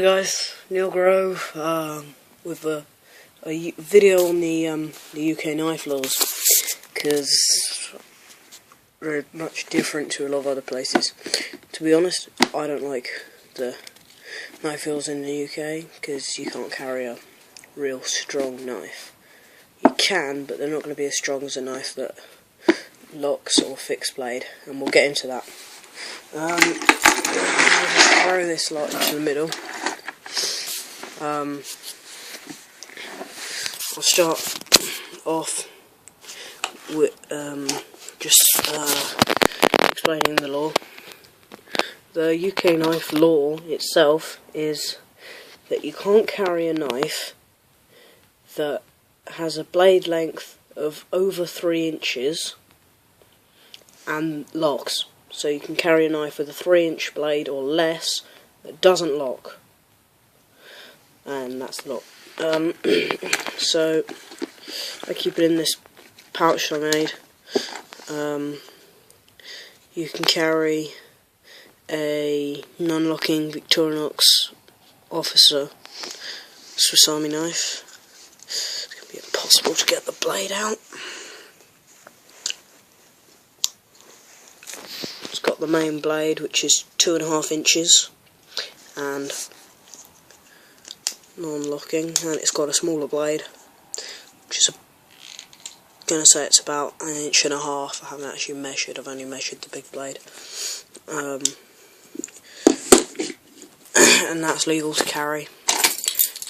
Hi guys, Neil Grove with a video on the UK knife laws, because they're much different to a lot of other places. To be honest, I don't like the knife laws in the UK because you can't carry a real strong knife. You can, but they're not going to be as strong as a knife that locks or fixed blade, and we'll get into that. I'll just throw this lot into the middle. I'll start off with explaining the law. The UK knife law itself is that you can't carry a knife that has a blade length of over 3 inches and locks. So you can carry a knife with a 3-inch blade or less that doesn't lock. And that's the lot. So I keep it in this pouch I made. You can carry a non-locking Victorinox Officer Swiss Army knife. It's going to be impossible to get the blade out. It's got the main blade, which is 2.5 inches and non-locking, and it's got a smaller blade, which is going to say it's about 1.5 inches. I haven't actually measured, I've only measured the big blade. And that's legal to carry.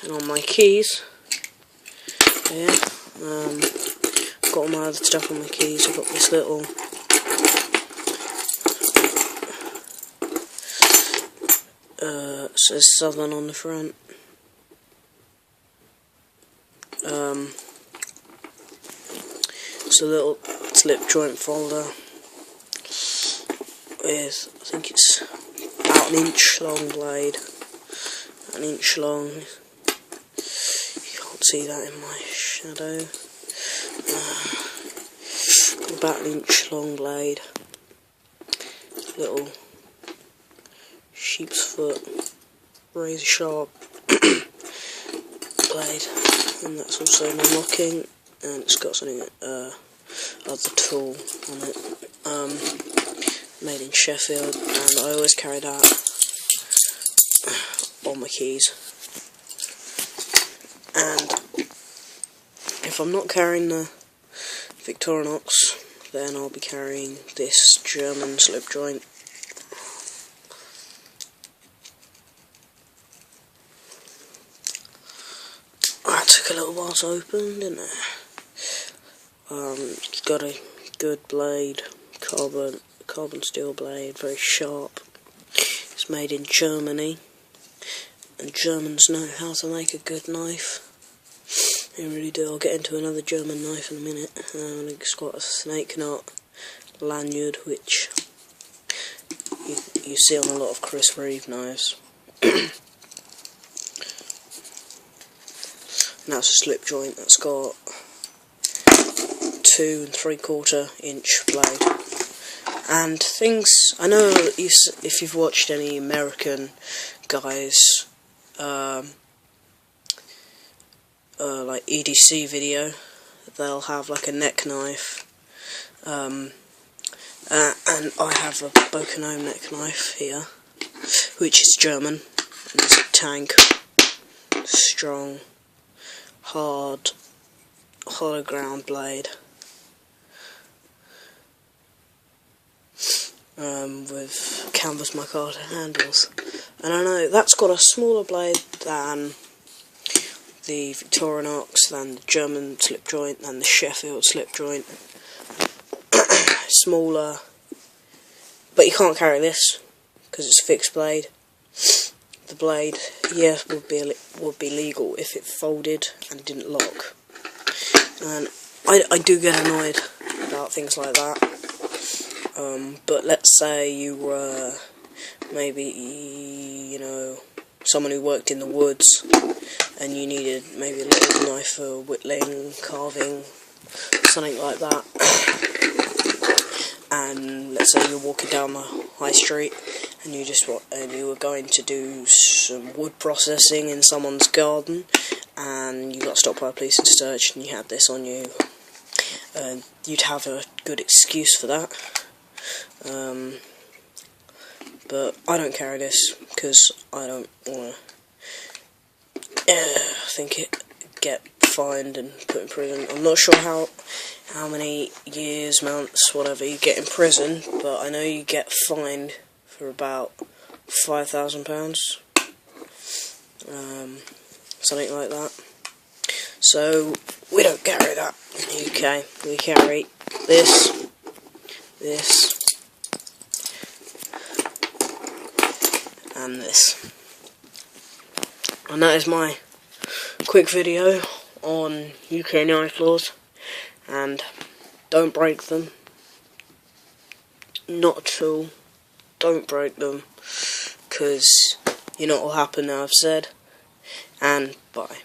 And on my keys, yeah, I've got all my other stuff on my keys. I've got this little says Southern on the front. It's a little slip joint folder with, I think it's about 1 inch long blade, 1 inch long. You can't see that in my shadow. About 1 inch long blade, little sheep's foot, razor sharp blade, and that's also non-locking, and it's got something other tool on it, made in Sheffield, and I always carry that on my keys. And if I'm not carrying the Victorinox, then I'll be carrying this German slip joint. That took a little while to open, didn't it? It's got a good blade, carbon steel blade, very sharp. It's made in Germany, and Germans know how to make a good knife. They really do. I'll get into another German knife in a minute. It's got a snake knot lanyard, which you see on a lot of Chris Reeve knives. And that's a slip joint that's got 2 3/4 inch blade. And things, I know if you've watched any American guys, like EDC video, they'll have like a neck knife, and I have a Bokenome neck knife here, which is German, and it's a tank, strong, hard, hollow ground blade, with canvas micarta handles. And I know that's got a smaller blade than the Victorinox, than the German slip joint, than the Sheffield slip joint. Smaller, but you can't carry this because it's a fixed blade. The blade, yes, would be legal if it folded and didn't lock. And I do get annoyed about things like that. But let's say you were maybe, you know, someone who worked in the woods, and you needed maybe a little knife for whittling, carving, something like that. and let's say you're walking down the high street and you were going to do some wood processing in someone's garden, and you got stopped by the police and searched, and you had this on you. You'd have a good excuse for that. But I don't carry this because I don't want to get fined and put in prison. I'm not sure how many years, months, whatever you get in prison, but I know you get fined for about £5,000, something like that. So we don't carry that in the UK. We carry this, and this. And that is my quick video on UK knife laws, and don't break them. Not at all. Don't break them, because you know what will happen now I've said, and bye.